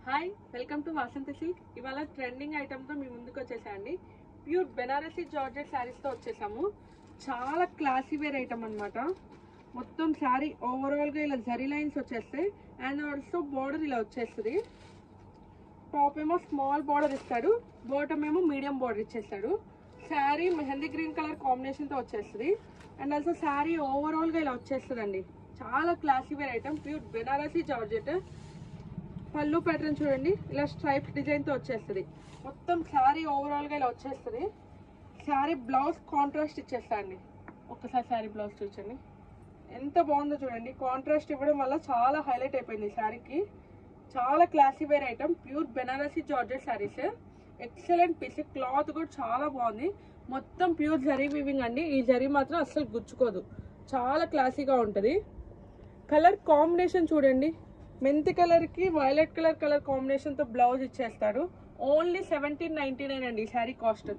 Hi, welcome to Vasanthi silk. ఇవాళ trending ఐటమ్తో మీ ముందుకు వచ్చేసాయండి. Pure Banarasi georgette శారీస్తో వచ్చేసాము. చాలా క్లాసీ వేర్ ఐటమ్ అనమాట. మొత్తం శారీ ఓవరాల్గా ఇలా జరీ లైన్స్ వచ్చేస్తాయి అండ్ ఆల్సో బార్డర్ ఇలా వచ్చేస్తుంది. టాప్ ఏమో స్మాల్ బార్డర్ ఇస్తాడు, బాటమ్ ఏమో మీడియం బార్డర్ ఇచ్చేస్తాడు. శారీ మెహందీ గ్రీన్ కలర్ కాంబినేషన్తో వచ్చేస్తుంది అండ్ ఆల్సో శారీ ఓవరాల్గా ఇలా వచ్చేస్తుందండి. చాలా classy wear item, pure Banarasi georgette. పళ్ళు ప్యాటర్న్ చూడండి, ఇలా స్ట్రైప్ డిజైన్ తో వచ్చేస్తుంది. మొత్తం శారీ ఓవరాల్ గా ఇలా వచ్చేస్తుంది. శారీ బ్లౌజ్ కాంట్రాస్ట్ ఇచ్చేస్తాండి. ఒక్కసారి శారీ బ్లౌజ్ చూడండి ఎంత బాగుందో చూడండి. కాంట్రాస్ట్ ఇవ్వడం వల్ల చాలా హైలైట్ అయిపోయింది శారీకి. చాలా classy wear item, pure Banarasi georgette sarees. Excellent piece, cloth కూడా చాలా బాగుంది. మొత్తం ప్యూర్ జరీ వీవింగ్ అండి. ఈ జరీ మాత్రం అస్సలు గుచ్చుకోదు, చాలా క్లాసీగా ఉంటుంది. కలర్ కాంబినేషన్ చూడండి, మెంతి కలర్ కి వైలెట్ కలర్ కాంబినేషన్ తో బ్లౌజ్ ఇచ్చేస్తారు. ఓన్లీ 1799 అండి శారీ కాస్ట్.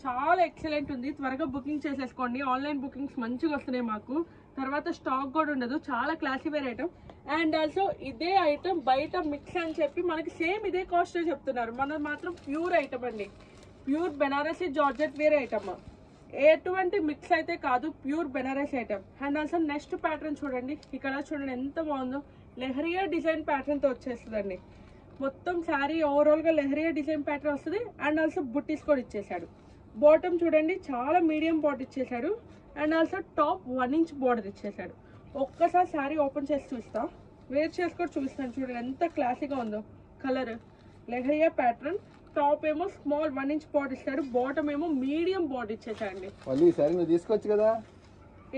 చాలా ఎక్సలెంట్ ఉంది. త్వరగా బుకింగ్ చేసేసుకోండి. ఆన్లైన్ బుకింగ్స్ మంచిగా వస్తున్నాయి మాకు. తర్వాత స్టాక్ కూడా ఉండదు. చాలా classy wear item. And also ఇదే ఐటమ్ బయట మిక్స్ అని చెప్పి మనకి సేమ్ ఇదే కాస్ట్ చెప్తున్నారు. మనది మాత్రం ప్యూర్ ఐటమ్ అండి, pure Banarasi georgette wear item. ఎటువంటి మిక్స్ అయితే కాదు, pure Banarasi item. And also next pattern చూడండి, ఇక్కడ చూడండి ఎంత బాగుందో. లెహరియా డిజైన్ ప్యాటర్న్ తో వచ్చేస్తుందండి. మొత్తం శారీ ఓవరాల్ గా లెహరియా డిజైన్ ప్యాటర్న్ వస్తుంది అండ్ ఆల్సో బుట్టీస్ కూడా ఇచ్చేసాడు. బాటమ్ చూడండి చాలా మీడియం బార్డర్ ఇచ్చేసాడు and also top 1 inch border ఇచ్చేసాడు. ఒక్కసారి శారీ ఓపెన్ చేసి చూస్తా, వేర్ చేసి కూడా చూస్తాను. చూడండి ఎంత క్లాసీగా ఉందో. కలర్ లెహరియా ప్యాటర్న్, టాప్ ఏమో స్మాల్ 1 ఇంచ్ బార్డర్ ఇస్తాడు, బాటమ్ ఏమో మీడియం బార్డర్ ఇచ్చేసాడండి. తీసుకోవచ్చు కదా,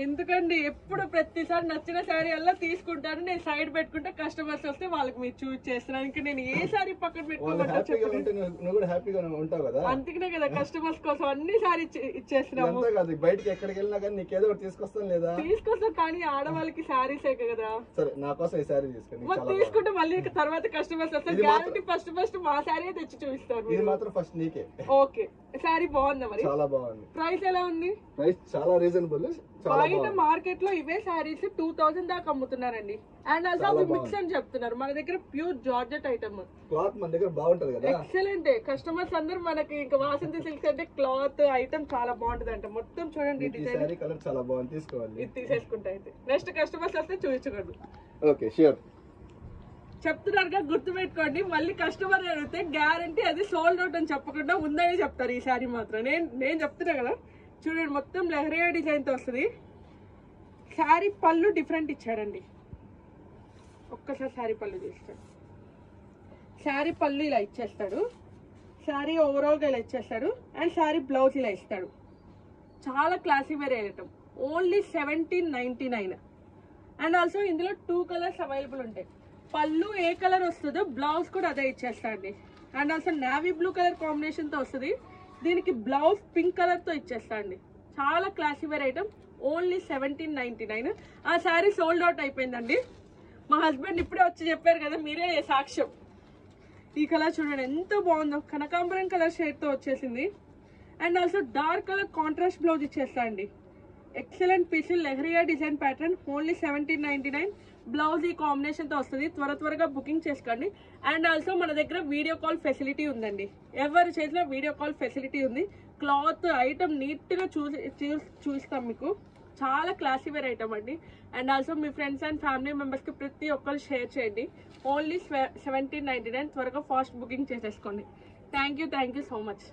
ఎందుకండి ఎప్పుడు ప్రతిసారి నచ్చిన శారీ అలా తీసుకుంటాను. నేను సైడ్ పెట్టుకుంటే కస్టమర్స్ వస్తే వాళ్ళకి మీరు చూస్ చేస్తున్నాను. ఇంకా నేను ఏ శారీ పక్కన పెట్టుకోమంటారు, అందుకనే కదా కస్టమర్స్ కోసం అన్ని శారీ ఇచ్చేస్తున్నాము. బయటకి ఎక్కడికి వెళ్ళినా కానీ నీకు ఏదో తీసుకొస్తాను లేదా, తీసుకొస్తాం. కానీ ఆడవాళ్ళకి శారీసే కదా. సరే నా కోసం ఈ శారీ తీసుకుంటే మళ్ళీ తర్వాత కస్టమర్స్ వస్తారు. గ్యారంటీ ఫస్ట్ మా శారీ తెచ్చి చూపిస్తారు. ఇది మాత్రం ఫస్ట్ నీకే. ఓకే, శారీ బాగుందా? మరి చాలా బాగుంది. ప్రైస్ ఎలా ఉంది? ప్రైస్ చాలా రీజనబుల్. బయట మార్కెట్ లో ఇవే శారీస్ 2000 దాకా అమ్ముతున్నారండి. అండ్ ఆల్సో అవి మిక్స్ అని చెప్తున్నారు. మన దగ్గర ప్యూర్ జార్జెట్ ఐటమ్, క్లాత్ మన దగ్గర బాగుంటది కదా, ఎక్సలెంట్. కస్టమర్స్ అందరూ మనకి ఇంకా వాసంతి సిల్క్స్ అంటే క్లాత్ ఐటమ్ చాలా బాగుంటది అంట. మొత్తం చూడండి డిజైన్, కలర్ చాలా బాగుంది. తీసుకోవాలి, ఇది తీసేసుకుంటా. అయితే నెక్స్ట్ కస్టమర్స్ వస్తే చూపించకూడదు. Okay sure. చెప్తున్నారుగా, గుర్తు పెట్టుకోండి. మళ్ళీ కస్టమర్ అడిగితే గ్యారంటీ అది సోల్డ్ అవుట్ అని చెప్పకుండా ఉందని చెప్తారు. ఈ శారీ మాత్రం నేను చెప్తున్నా కదా. చూడండి మొత్తం లెహరియా డిజైన్ తో వస్తుంది. శారీ పళ్ళు డిఫరెంట్ ఇచ్చాడండి. ఒక్కసారి శారీ పళ్ళు చూస్తాడు. శారీ పళ్ళు ఇలా ఇచ్చేస్తాడు, శారీ ఓవరాల్ గా ఇలా ఇచ్చేస్తాడు అండ్ శారీ బ్లౌజ్ ఇలా ఇస్తాడు. చాలా classy wear item. Only 1799. And also ఇందులో 2 కలర్స్ అవైలబుల్ ఉంటాయి. పళ్ళు ఏ కలర్ వస్తుందో బ్లౌజ్ కూడా అదే ఇచ్చేస్తాండి. And also navy blue colour combination తో వస్తుంది. దీనికి బ్లౌజ్ పింక్ కలర్ తో ఇచ్చేస్తాండి. చాలా క్లాసీ వేర్ ఐటమ్. ఓన్లీ 1799. ఆ శారీ సోల్డ్ అవుట్ అయిపోయిందండి. మా హస్బెండ్ ఇప్పుడే వచ్చి చెప్పారు కదా, మీరే సాక్ష్యం. ఈ కలర్ చూడండి ఎంత బాగుందో. కనకాంబరం కలర్ షేడ్ తో వచ్చేసింది and also dark colour contrast blouse ఇచ్చేస్తా అండి. Excellent piece, lehariya design pattern. Only 1799. Blouse ఈ కాంబినేషన్ తో వస్తుంది. త్వరగా బుకింగ్ చేసుకోండి. అండ్ ఆల్సో మన దగ్గర వీడియో కాల్ ఫెసిలిటీ ఉందండి. ఎవరి చేతిలో వీడియో కాల్ ఫెసిలిటీ ఉంది. క్లాత్ ఐటమ్ నీట్ గా చూస్తాం మీకు. చాలా క్లాసీ వేర్ ఐటమ్ అండి. And also me friends and family members కి ప్రతి ఒక్కరు షేర్ చేయండి. ఓన్లీ 1799. త్వరగా ఫాస్ట్ బుకింగ్ చేసేసుకోండి. Thank you so much.